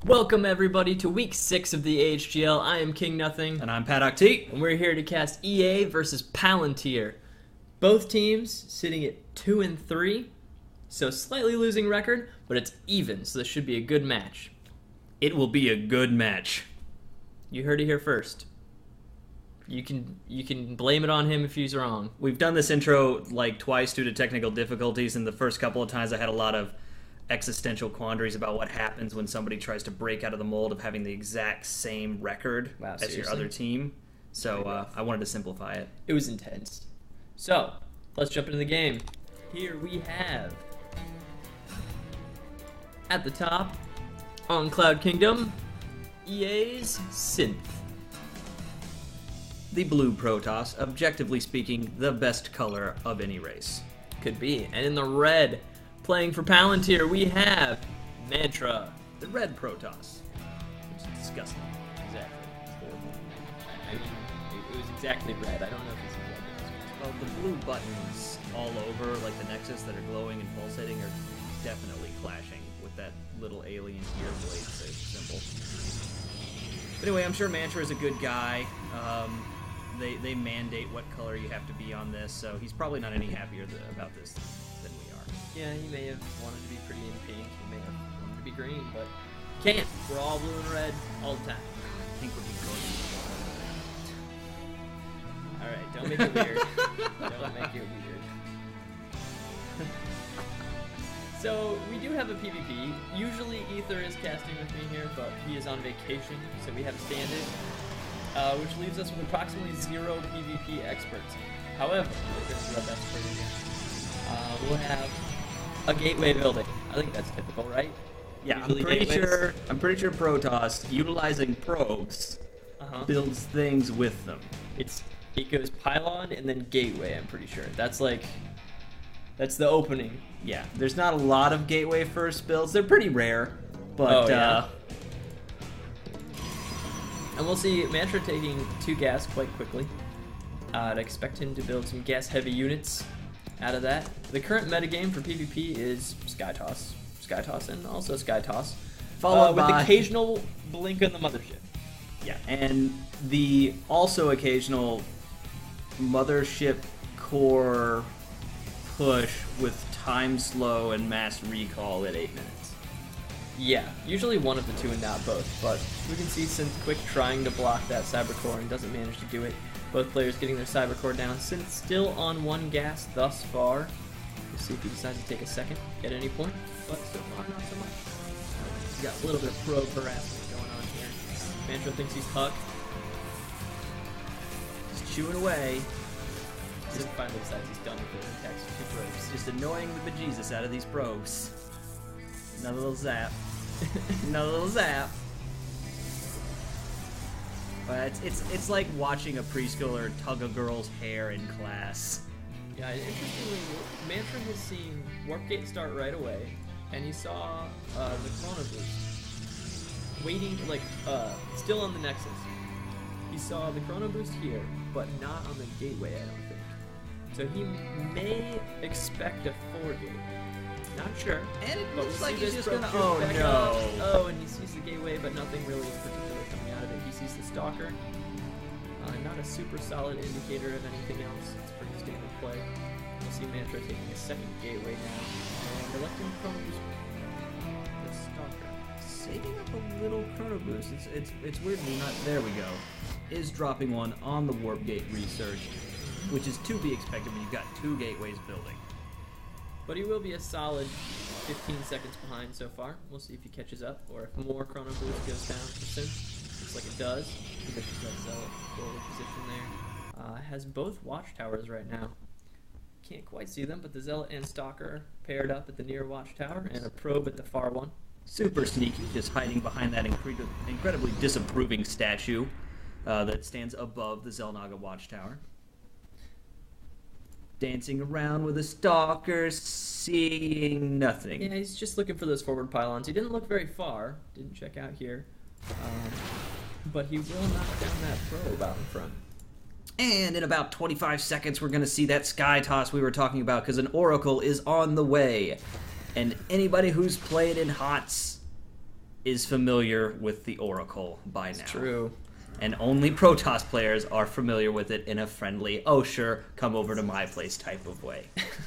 Welcome everybody to week 6 of the AHGL. I am KingNothing. And I'm Palantir. And we're here to cast EA versus Palantir. Both teams sitting at 2-3, so slightly losing record, but it's even, so this should be a good match. It will be a good match. You heard it here first. You can blame it on him if he's wrong. We've done this intro like twice due to technical difficulties, and the first couple of times I had a lot of existential quandaries about what happens when somebody tries to break out of the mold of having the exact same record as your other team. So I wanted to simplify it. It was intense. So, let's jump into the game. Here we have, at the top, on Cloud Kingdom, EA's Synth. The blue Protoss, objectively speaking, the best color of any race. Could be. And in the red, playing for Palantir, we have Mantra. The red Protoss. Which is disgusting. Exactly. It's horrible. I mean, it was exactly red. I don't know if it's red. Well, the blue buttons all over, like the Nexus that are glowing and pulsating, are definitely clashing with that little alien gear blade symbol. But anyway, I'm sure Mantra is a good guy. They mandate what color you have to be on this, so he's probably not any happier about this than we are. Yeah, he may have wanted to be pretty in pink. He may have wanted to be green, but can't. We're all blue and red all the time. Pink would be good. Alright, don't make it weird. Don't make it weird. So, we do have a PvP. Usually Ether is casting with me here, but he is on vacation, so we have a stand-in, which leaves us with approximately 0 PvP experts. However, this is our best player here. We'll have a gateway building. I think that's typical, right? Yeah, Usually I'm pretty sure Protoss, utilizing probes, builds things with them. It goes pylon and then gateway, I'm pretty sure. That's the opening. Yeah, there's not a lot of gateway first builds. They're pretty rare, but and we'll see Mantra taking 2 gas quite quickly. I'd expect him to build some gas-heavy units out of that. The current metagame for PvP is Skytoss, and also Skytoss, followed with by occasional blink on the mothership. Yeah, and the also occasional mothership core push with time slow and mass recall at 8 minutes. Yeah, usually one of the two and not both, but we can see Synth Quick trying to block that Cybercore and doesn't manage to do it. Both players getting their Cybercore down. Synth still on 1 gas thus far. We'll see if he decides to take a second at any point, but so far not so much. He's got a little bit of probe harassment going on here. Mantra thinks he's Huck. Just chewing away. Synth finally decides he's done with it and attacks 2 probes. Just annoying the bejesus out of these probes. Another little zap. Another little zap. But it's like watching a preschooler tug a girl's hair in class. Yeah, interestingly, Mantra has seen Warp Gate start right away, and he saw the Chrono Boost waiting, still on the Nexus. He saw the Chrono Boost here, but not on the Gateway, I don't think. So he may expect a 4-gate. Not sure. And it But looks we'll like see he's this just gonna. probe Oh back no! up. Oh, and he sees the Gateway, but nothing really in particular coming out of it. He sees the Stalker. Not a super solid indicator of anything else. It's pretty standard play. We'll see Mantra taking a second Gateway now, and electing Chrono Boost the Stalker. Saving up a little Chrono Boost. It's weirdly not. There we go. Is dropping one on the Warp Gate research, which is to be expected when you've got 2 gateways building. But he will be a solid 15 seconds behind so far. We'll see if he catches up, or if more Chrono Boost goes down for Synth. Looks like it does. He pushes that Zealot forward position there. Has both watchtowers right now. Can't quite see them, but the Zealot and Stalker paired up at the near watchtower, and a probe at the far one. Super sneaky, just hiding behind that incredibly disapproving statue that stands above the Xel'Naga watchtower. Dancing around with a Stalker, seeing nothing. Yeah, he's just looking for those forward pylons. He didn't look very far. Didn't check out here. But he will knock down that probe out in front. And in about 25 seconds, we're going to see that sky toss we were talking about, because an Oracle is on the way. And anybody who's played in HOTS is familiar with the Oracle by now. True. And only Protoss players are familiar with it in a friendly, oh sure, come over to my place type of way.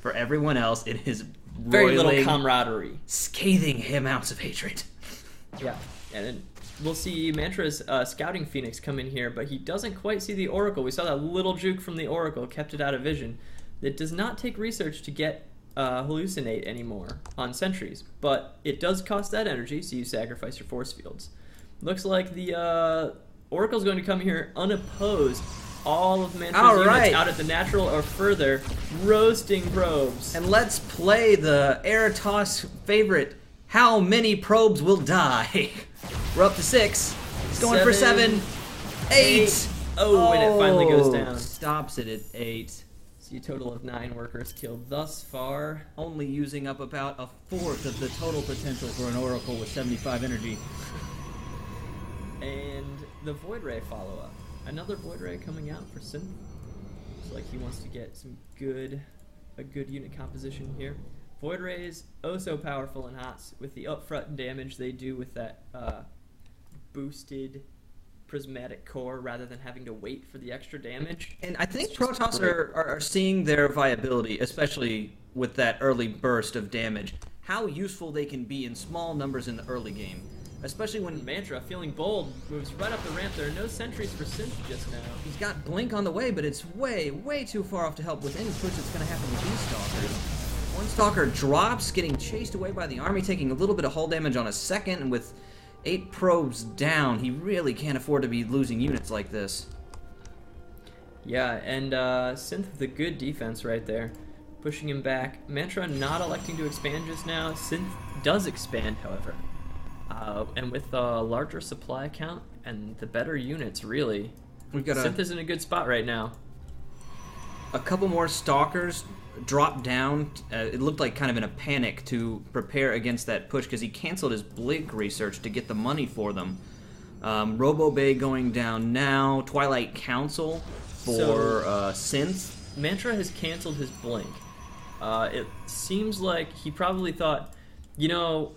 For everyone else, it is Very little camaraderie. Scathing amounts of hatred. Yeah, and we'll see Mantra's scouting Phoenix come in here, but he doesn't quite see the Oracle. We saw that little juke from the Oracle, kept it out of vision. It does not take research to get hallucinate anymore on sentries, but it does cost that energy, so you sacrifice your force fields. Looks like the Oracle's going to come here unopposed. All of Mantra's units out at the natural or further, roasting probes. And let's play the Eratos favorite, how many probes will die? We're up to 6. It's going for 7, 8. Oh, and it finally goes down. Stops it at 8. See a total of 9 workers killed thus far. Only using up about a fourth of the total potential for an Oracle with 75 energy. And the Void Ray follow-up. Another Void Ray coming out for Synth. Looks like he wants to get a good unit composition here. Void Rays, oh so powerful in HOTS with the upfront damage they do with that boosted prismatic core rather than having to wait for the extra damage. And I think Protoss are seeing their viability, especially with that early burst of damage, how useful they can be in small numbers in the early game. Especially when Mantra, feeling bold, moves right up the ramp. There are no sentries for Synth just now. He's got Blink on the way, but it's way, way too far off to help with any push that's going to happen with these Stalkers. One Stalker drops, getting chased away by the army, taking a little bit of hull damage on a second, and with 8 probes down, he really can't afford to be losing units like this. Yeah, and Synth with a good defense right there, pushing him back. Mantra not electing to expand just now. Synth does expand, however. And with a larger supply count and the better units, really, Synth is in a good spot right now. A couple more Stalkers dropped down. It looked like kind of in a panic to prepare against that push because he canceled his Blink research to get the money for them. Robo Bay going down now. Twilight Council for Synth. Mantra has canceled his Blink. It seems like he probably thought, you know,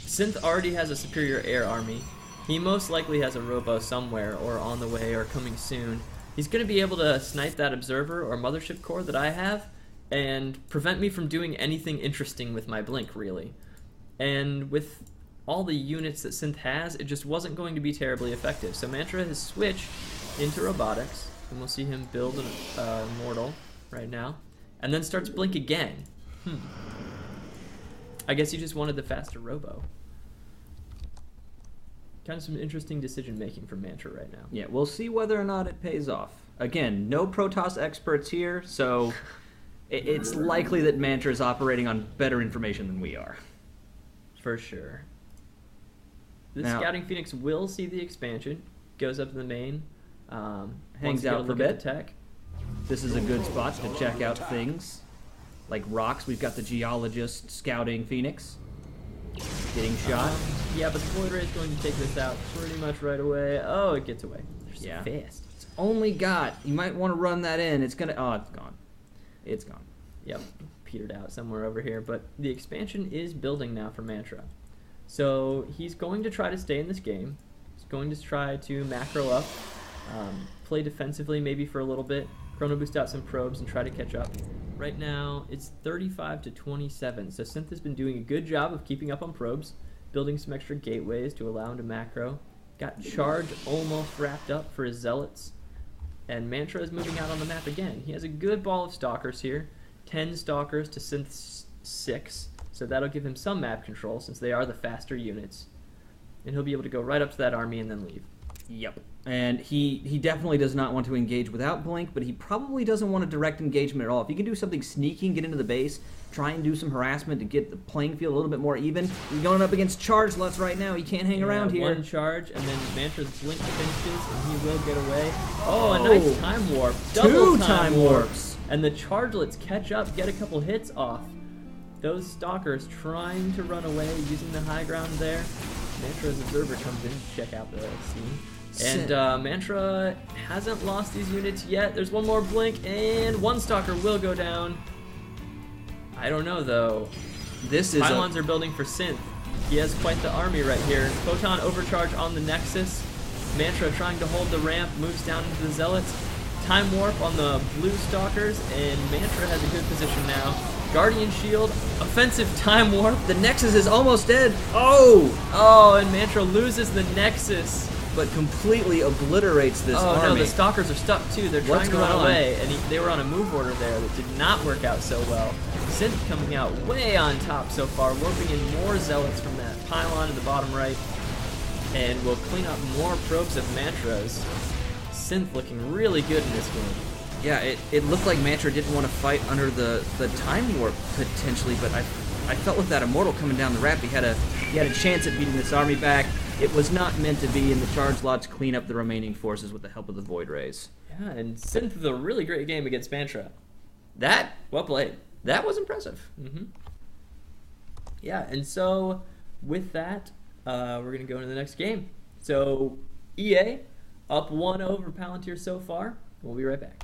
Synth already has a superior air army. He most likely has a Robo somewhere or on the way or coming soon. He's going to be able to snipe that Observer or Mothership Core that I have and prevent me from doing anything interesting with my Blink, really. And with all the units that Synth has, it just wasn't going to be terribly effective. So Mantra has switched into Robotics, and we'll see him build an Immortal right now, and then starts Blink again. I guess he just wanted the faster Robo. Kind of some interesting decision-making from Mantra right now. Yeah, we'll see whether or not it pays off. Again, no Protoss experts here, so it's likely that Mantra is operating on better information than we are. For sure. The Scouting Phoenix will see the expansion, goes up in the main, hangs out for a bit. Tech. This is a good spot to check out things. Like rocks, we've got the Geologist scouting Phoenix. Getting shot. Yeah, but the Void Ray is going to take this out pretty much right away. Oh, it gets away. They're so fast. It's only got, you might want to run that in. It's gonna, oh, it's gone. It's gone. Yep, petered out somewhere over here. But the expansion is building now for Mantra. So he's going to try to stay in this game. He's going to try to macro up, play defensively maybe for a little bit, chrono boost out some probes and try to catch up. Right now, it's 35 to 27, so Synth has been doing a good job of keeping up on probes, building some extra gateways to allow him to macro. Got Charge almost wrapped up for his Zealots, and Mantra is moving out on the map again. He has a good ball of Stalkers here, 10 Stalkers to Synth's 6, so that'll give him some map control since they are the faster units. And he'll be able to go right up to that army and then leave. Yep. And he definitely does not want to engage without Blink, but he probably doesn't want a direct engagement at all. If you can do something sneaky and get into the base, try and do some harassment to get the playing field a little bit more even. He's going up against Charge Lutz right now. He can't hang around here. One charge, and then Mantra's Blink finishes, and he will get away. Oh, a nice time warp. Double time warps. And the Chargelets catch up, get a couple hits off. Those Stalkers trying to run away, using the high ground there. Mantra's Observer comes in to check out the scene. And Mantra hasn't lost these units yet. There's one more Blink, and one Stalker will go down. I don't know, though. This is Pylons are building for Synth. He has quite the army right here. Photon overcharge on the Nexus. Mantra trying to hold the ramp, moves down into the Zealots. Time Warp on the blue Stalkers, and Mantra has a good position now. Guardian Shield, offensive Time Warp. The Nexus is almost dead. Oh, and Mantra loses the Nexus. But completely obliterates this army. Oh no, the Stalkers are stuck too. They're trying to going run on? away, and they were on a move order there that did not work out so well. Synth coming out way on top so far, warping in more Zealots from that pylon in the bottom right, and will clean up more probes of Mantras. Synth looking really good in this game. Yeah, it looked like Mantra didn't want to fight under the Time Warp potentially, but I felt with that Immortal coming down the ramp, he had a chance at beating this army back. It was not meant to be, and the charge lots clean up the remaining forces with the help of the Void Rays. Yeah, and Synth with a really great game against Mantra. Well played. That was impressive. Mm-hmm. Yeah, and so with that, we're going to go into the next game. So EA up 1 over Palantir so far. We'll be right back.